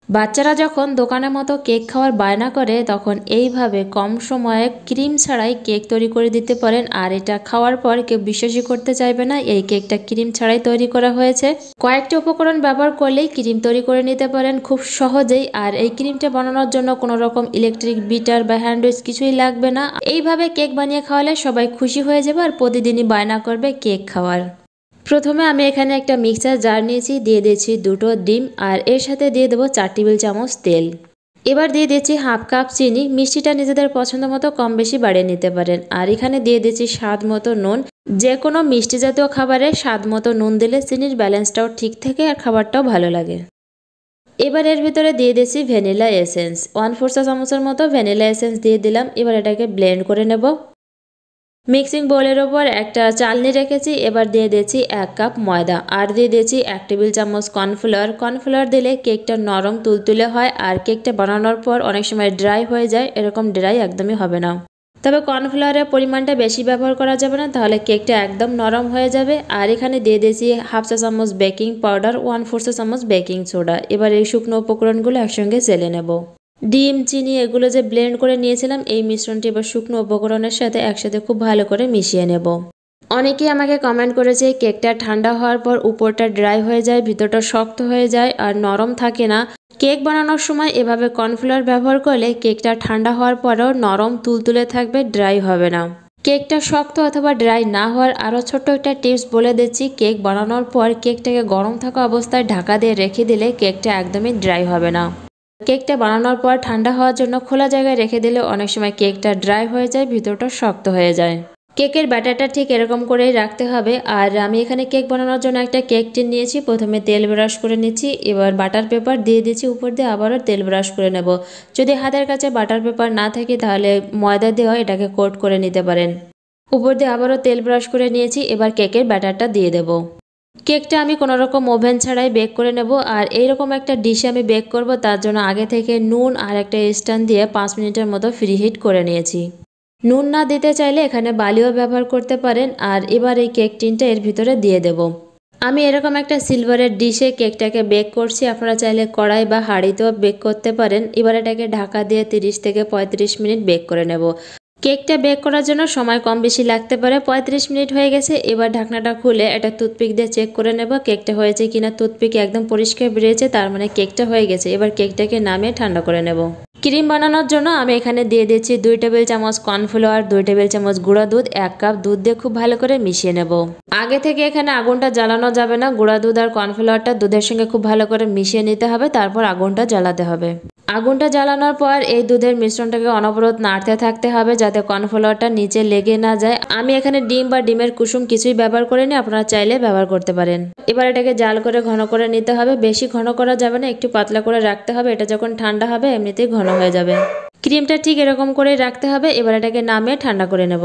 বাচ্চারা যখন দোকানের মতো কেক খাওয়ার বায়না করে তখন এইভাবে কম সময়ে ক্রিম ছাড়াই কেক তৈরি করে দিতে পারেন। আর এটা খাওয়ার পর কেউ বিশ্বাসই করতে চাইবে না এই কেকটা ক্রিম ছাড়াই তৈরি করা হয়েছে। কয়েকটি উপকরণ ব্যবহার করলেই ক্রিম তৈরি করে নিতে পারেন খুব সহজেই। আর এই ক্রিমটা বানানোর জন্য কোনো রকম ইলেকট্রিক বিটার বা হ্যান্ডউইচ কিছুই লাগবে না। এইভাবে কেক বানিয়ে খাওয়ালে সবাই খুশি হয়ে যাবে আর প্রতিদিনই বায়না করবে কেক খাওয়ার। প্রথমে আমি এখানে একটা মিক্সার জার নিয়েছি, দিয়ে দিয়েছি দুটো ডিম আর এর সাথে দিয়ে দেবো 4 টেবিল চামচ তেল। এবার দিয়ে দিচ্ছি হাফ কাপ চিনি, মিষ্টিটা নিজেদের পছন্দ মতো কম বেশি বাড়িয়ে নিতে পারেন। আর এখানে দিয়ে দিচ্ছি স্বাদ মতো নুন। যে কোনো মিষ্টি জাতীয় খাবারে স্বাদ মতো নুন দিলে চিনির ব্যালেন্সটাও ঠিক থাকে আর খাবারটাও ভালো লাগে। এবার এর ভিতরে দিয়ে দিচ্ছি ভ্যানিলা এসেন্স, 1/4 চা চামচের মতো ভ্যানিলা এসেন্স দিয়ে দিলাম। এবার এটাকে ব্লেন্ড করে নেব। মিক্সিং বোলের ওপর একটা চালনি রেখেছি, এবার দিয়ে দিয়েছি 1 কাপ ময়দা আর দিয়ে দিয়েছি 1 টেবিল চামচ কর্নফ্লাওয়ার। কর্নফ্লাওয়ার দিলে কেকটা নরম তুলতুলে হয় আর কেকটা বানানোর পর অনেক সময় ড্রাই হয়ে যায়, এরকম ড্রাই একদমই হবে না। তবে কর্নফ্লাওয়ারের পরিমাণটা বেশি ব্যবহার করা যাবে না, তাহলে কেকটা একদম নরম হয়ে যাবে। আর এখানে দিয়ে দিয়েছি হাফ চা চামচ বেকিং পাউডার, 1/4 চা চামচ বেকিং সোডা। এবার এই শুকনো উপকরণগুলো একসঙ্গে চেলে নেব। ডিম, চিনি এগুলো যে ব্লেন্ড করে নিয়েছিলাম এই মিশ্রণটি এবার শুকনো উপকরণের সাথে একসাথে খুব ভালো করে মিশিয়ে নেব। অনেকেই আমাকে কমেন্ট করেছে কেকটা ঠান্ডা হওয়ার পর উপরটা ড্রাই হয়ে যায়, ভিতরটা শক্ত হয়ে যায় আর নরম থাকে না। কেক বানানোর সময় এভাবে কর্নফ্লাওয়ার ব্যবহার করলে কেকটা ঠান্ডা হওয়ার পরেও নরম তুলতুলে থাকবে, ড্রাই হবে না। কেকটা শক্ত অথবা ড্রাই না হওয়ার আরও ছোট্ট একটা টিপস বলে দিচ্ছি। কেক বানানোর পর কেকটাকে গরম থাকা অবস্থায় ঢাকা দিয়ে রেখে দিলে কেকটা একদমই ড্রাই হবে না। কেকটা বানানোর পর ঠান্ডা হওয়ার জন্য খোলা জায়গায় রেখে দিলে অনেক সময় কেকটা ড্রাই হয়ে যায়, ভিতরটা শক্ত হয়ে যায়। কেকের ব্যাটারটা ঠিক এরকম করেই রাখতে হবে। আর আমি এখানে কেক বানানোর জন্য একটা কেক টিন নিয়েছি, প্রথমে তেল ব্রাশ করে নিচ্ছি, এবার বাটার পেপার দিয়ে দিচ্ছি, উপর দিয়ে আবারও তেল ব্রাশ করে নেব। যদি হাতের কাছে বাটার পেপার না থাকে তাহলে ময়দা দিয়ে এটাকে কোট করে নিতে পারেন। উপর দিয়ে আবারও তেল ব্রাশ করে নিয়েছি, এবার কেকের ব্যাটারটা দিয়ে দেব। কেকটা আমি কোনো রকম ওভেন ছাড়াই বেক করে নেব। আর এইরকম একটা ডিশে আমি বেক করব, তার জন্য আগে থেকে নুন আর একটা স্ট্যান্ড দিয়ে 5 মিনিটের মতো ফ্রিহিট করে নিয়েছি। নুন না দিতে চাইলে এখানে বালিও ব্যবহার করতে পারেন। আর এবার এই কেক টিনটা এর ভিতরে দিয়ে দেব। আমি এরকম একটা সিলভারের ডিশে কেকটাকে বেক করছি, আপনারা চাইলে কড়াই বা হাঁড়িতেও বেক করতে পারেন। এবার এটাকে ঢাকা দিয়ে 30 থেকে 35 মিনিট বেক করে নেব। কেকটা বেক করার জন্য সময় কম বেশি লাগতে পারে। 35 মিনিট হয়ে গেছে, এবার ঢাকনাটা খুলে একটা টুথপিক দিয়ে চেক করে নেব কেকটা হয়েছে কিনা। টুথপিকে একদম পরিষ্কার বেরিয়েছে, তার মানে কেকটা হয়ে গেছে। এবার কেকটাকে নামিয়ে ঠান্ডা করে নেব। ক্রিম বানানোর জন্য আমি এখানে দিয়ে দিচ্ছি 2 টেবিল চামচ কর্নফ্লাওয়ার, 2 টেবিল চামচ গুঁড়া দুধ, 1 কাপ দুধ দিয়ে খুব ভালো করে মিশিয়ে নেব। আগে থেকে এখানে আগুনটা জ্বালানো যাবে না, গুঁড়া দুধ আর কর্নফ্লাওয়ারটা দুধের সঙ্গে খুব ভালো করে মিশিয়ে নিতে হবে, তারপর আগুনটা জ্বালাতে হবে। আগুনটা জ্বালানোর পর এই দুধের মিশ্রণটাকে অনবরত নাড়তে থাকতে হবে যাতে কর্নফ্লাওয়ারটা নিচে লেগে না যায়। আমি এখানে ডিম বা ডিমের কুসুম কিছুই ব্যবহার করিনি, আপনারা চাইলে ব্যবহার করতে পারেন। এবার এটাকে জাল করে ঘন করে নিতে হবে, বেশি ঘন করা যাবে না, একটু পাতলা করে রাখতে হবে। এটা যখন ঠান্ডা হবে এমনিতেই ঘন হয়ে যাবে। ক্রিমটা ঠিক এরকম করেই রাখতে হবে। এবার এটাকে নামিয়ে ঠান্ডা করে নেব।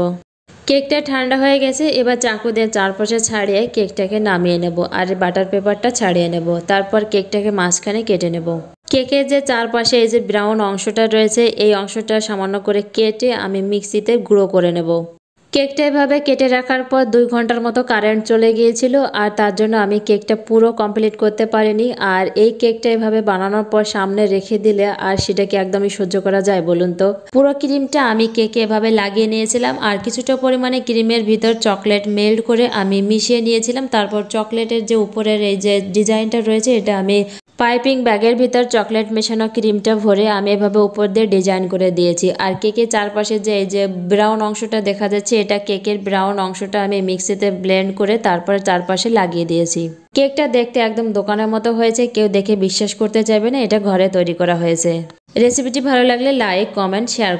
কেকটা ঠান্ডা হয়ে গেছে, এবার চাকু দিয়ে চারপাশে ছাড়িয়ে কেকটাকে নামিয়ে নেব আর বাটার পেপারটা ছাড়িয়ে নেব। তারপর কেকটাকে মাঝখানে কেটে নেব। কেকের যে চারপাশে এই যে ব্রাউন অংশটা রয়েছে এই অংশটা সামান্য করে কেটে আমি মিক্সিতে গুঁড়ো করে নেব। কেকটা এভাবে কেটে রাখার পর 2 ঘন্টার মতো কারেন্ট চলে গিয়েছিল আর তার জন্য আমি কেকটা পুরো কমপ্লিট করতে পারিনি। আর এই কেকটা এভাবে বানানোর পর সামনে রেখে দিলে আর সেটাকে একদমই সহ্য করা যায় বলুন তো। পুরো ক্রিমটা আমি কেকে এভাবে লাগিয়ে নিয়েছিলাম আর কিছুটা পরিমাণে ক্রিমের ভিতর চকলেট মেল্ট করে আমি মিশিয়ে নিয়েছিলাম। তারপর চকলেটের যে উপরের এই যে ডিজাইনটা রয়েছে এটা আমি পাইপিং ব্যাগের ভিতর চকলেট মেশানো ক্রিমটা ভরে আমি এভাবে উপর দিয়ে ডিজাইন করে দিয়েছি। আর কেকের চারপাশে যে এই যে ব্রাউন অংশটা দেখা যাচ্ছে এটা কেকের ব্রাউন অংশটা আমি মিক্সিতে ব্লেন্ড করে তারপরে চারপাশে লাগিয়ে দিয়েছি। কেকটা দেখতে একদম দোকানের মতো হয়েছে, কেউ দেখে বিশ্বাস করতে চাইবে না এটা ঘরে তৈরি করা হয়েছে। রেসিপিটি ভালো লাগলে লাইক, কমেন্ট, শেয়ার